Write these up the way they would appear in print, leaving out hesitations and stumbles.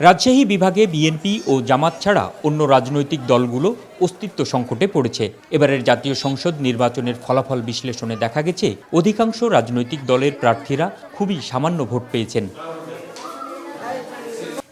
রাজশাহী বিভাগে বিএনপি ও জামাত ছাড়া অন্য রাজনৈতিক দলগুলো অস্তিত্ব সংকটে পড়েছে। এবারের জাতীয় সংসদ নির্বাচনের ফলাফল বিশ্লেষণে দেখা গেছে অধিকাংশ রাজনৈতিক দলের প্রার্থীরা খুবই সামান্য ভোট পেয়েছেন।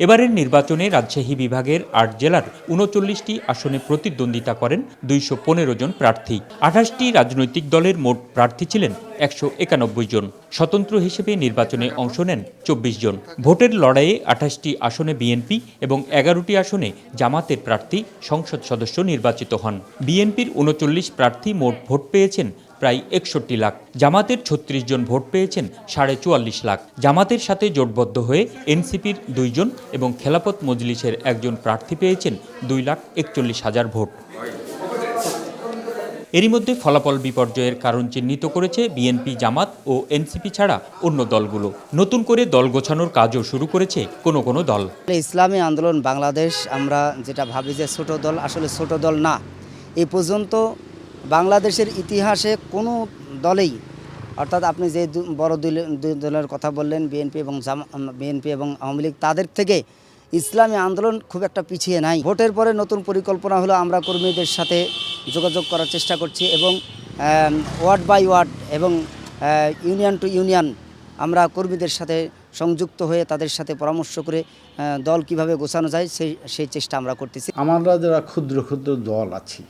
এবারের নির্বাচনে রাজশাহী বিভাগের ৮ জেলার ৩৯টি আসনে প্রতিদ্বন্দ্বিতা করেন ২১৫ জন প্রার্থী। ২৮টি রাজনৈতিক দলের মোট প্রার্থী ছিলেন ১৯১ জন। স্বতন্ত্র হিসেবে নির্বাচনে অংশ নেন ২৪ জন। ভোটের লড়াইয়ে ২৮টি আসনে বিএনপি এবং ১১টি আসনে জামাতের প্রার্থী সংসদ সদস্য নির্বাচিত হন। বিএনপির ৩৯ প্রার্থী মোট ভোট পেয়েছেন প্রায় ৬১ লাখ। জামাতের ৩৬ জন ভোট পেয়েছেন ৪৫ লাখ। জামাতের সাথে জোটবদ্ধ হয়ে এনসিপির ২ জন এবং খেলাফত মজলিসের একজন প্রার্থী পেয়েছেন ২,৪১,০০০ ভোট। এরই মধ্যে ফলাফল বিপর্যয়ের কারণ চিহ্নিত করেছে বিএনপি, জামাত ও এনসিপি ছাড়া অন্য দলগুলো। নতুন করে দল গোছানোর কাজও শুরু করেছে কোনো কোনো দল। ইসলামী আন্দোলন বাংলাদেশ, আমরা যেটা ভাবি যে ছোট দল, আসলে ছোট দল না। এই পর্যন্ত বাংলাদেশের ইতিহাসে কোনো দলেই, অর্থাৎ আপনি যে বড় দুই দলের কথা বললেন, বিএনপি এবং আওয়ামী লীগ, তাদের থেকে ইসলামী আন্দোলন খুব একটা পিছিয়ে নাই। ভোটের পরে নতুন পরিকল্পনা হলো আমরা কর্মীদের সাথে যোগাযোগ করার চেষ্টা করছি এবং ওয়ার্ড বাই ওয়ার্ড এবং ইউনিয়ন টু ইউনিয়ন আমরা কর্মীদের সাথে সংযুক্ত হয়ে তাদের সাথে পরামর্শ করে দল কিভাবে গোছানো যায় সেই চেষ্টা আমরা করতেছি। আমরা যারা ক্ষুদ্র ক্ষুদ্র দল আছি,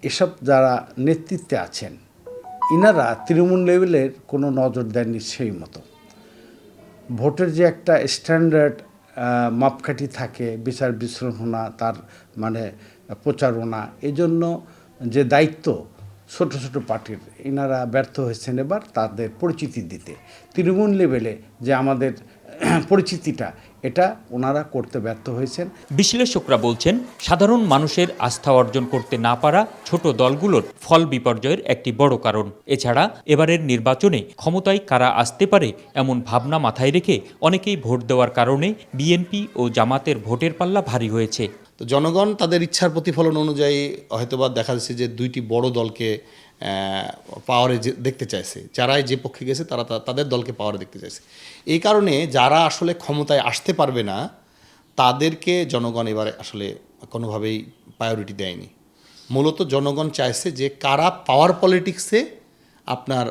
এসব যারা নেতৃত্বে আছেন, ইনারা তৃণমূল লেভেলের কোনো নজর দেননি সেই মতো। ভোটের যে একটা স্ট্যান্ডার্ড মাপকাঠি থাকে, বিচার বিশ্লেষণা, তার মানে প্রচারণা, এজন্য যে দায়িত্ব ছোট ছোট পার্টির, ইনারা ব্যর্থ হয়েছেন এবার তাদের পরিচিতি দিতে। তৃণমূল লেভেলে যে আমাদের পরিচিতিটা, এটা ওনারা করতে ব্যর্থ হয়েছেন। বিশ্লেষকরা বলছেন, সাধারণ মানুষের আস্থা অর্জন করতে না পারা ছোট দলগুলোর ফল বিপর্যয়ের একটি বড় কারণ। এছাড়া এবারের নির্বাচনে ক্ষমতায় কারা আসতে পারে এমন ভাবনা মাথায় রেখে অনেকেই ভোট দেওয়ার কারণে বিএনপি ও জামাতের ভোটের পাল্লা ভারী হয়েছে। তো জনগণ তাদের ইচ্ছার প্রতিফলন অনুযায়ী হয়তোবা দেখা যাচ্ছে যে দুইটি বড় দলকে পাওয়ারে দেখতে চাইছে। যারাই যে পক্ষে গেছে তারা তাদের দলকে পাওয়ারে দেখতে চাইছে। এই কারণে যারা আসলে ক্ষমতায় আসতে পারবে না তাদেরকে জনগণ এবারে আসলে কোনোভাবেই প্রায়োরিটি দেয়নি। মূলত জনগণ চাইছে যে কারা পাওয়ার পলিটিক্সে আপনার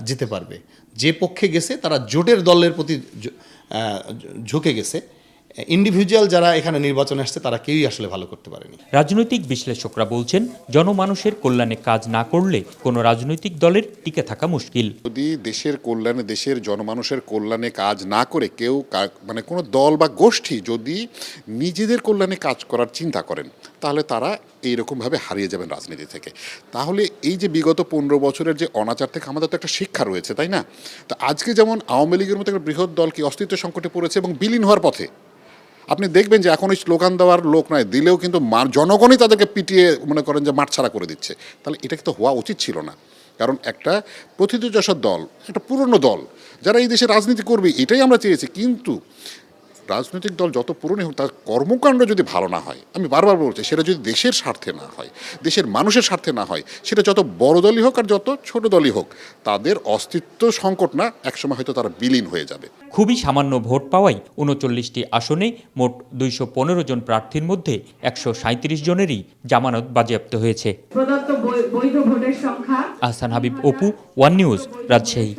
যেতে পারবে। যে পক্ষে গেছে তারা জোটের দলের প্রতি ঝুঁকে গেছে। ইন্ডিভিজুয়াল যারা এখানে নির্বাচনে আসছে তারা কেউই আসলে ভালো করতে পারেনি। রাজনৈতিক বিশ্লেষকরা বলছেন, জনমানুষের কল্যাণে কাজ না করলে কোনো রাজনৈতিক দলের টিকে থাকা মুশকিল। যদি দেশের কল্যাণে, দেশের জনমানুষের কল্যাণে কাজ না করে কেউ, মানে কোনো দল বা গোষ্ঠী যদি নিজেদের কল্যাণে কাজ করার চিন্তা করেন, তাহলে তারা এইরকমভাবে হারিয়ে যাবেন রাজনীতি থেকে। তাহলে এই যে বিগত ১৫ বছরের যে অনাচার থেকে আমাদের তো একটা শিক্ষা রয়েছে, তাই না? তো আজকে যেমন আওয়ামী লীগের মতো একটা বৃহৎ দল কি অস্তিত্ব সংকটে পড়েছে এবং বিলীন হওয়ার পথে। আপনি দেখবেন যে এখন ওই স্লোগান দেওয়ার লোক নয়, দিলেও কিন্তু জনগণই তাদেরকে পিটিয়ে মনে করেন যে মাঠছাড়া করে দিচ্ছে। তাহলে এটা তো হওয়া উচিত ছিল না। কারণ একটা প্রথিতযশা দল, একটা পুরনো দল, যারা এই দেশে রাজনীতি করবে, এটাই আমরা চেয়েছি। কিন্তু রাজনৈতিক দল যত পুরনো হোক, তার কর্মকাণ্ড যদি ভালো না হয়, আমি বারবার বলছি, সেটা যদি দেশের স্বার্থে না হয়, দেশের মানুষের স্বার্থে না হয়, সেটা যত বড় দলই হোক আর যত ছোট দলই হোক, তাদের অস্তিত্ব সংকট না, একসময় হয়তো তারা বিলীন হয়ে যাবে। খুবই সামান্য ভোট পাওয়ায় ৩৯টি আসনে মোট ২১৫ জন প্রার্থীর মধ্যে ১৩৭ জনেরই জামানত বাজেয়াপ্ত হয়েছে। Ahsan Habib, Apu, one news, Rajshahi.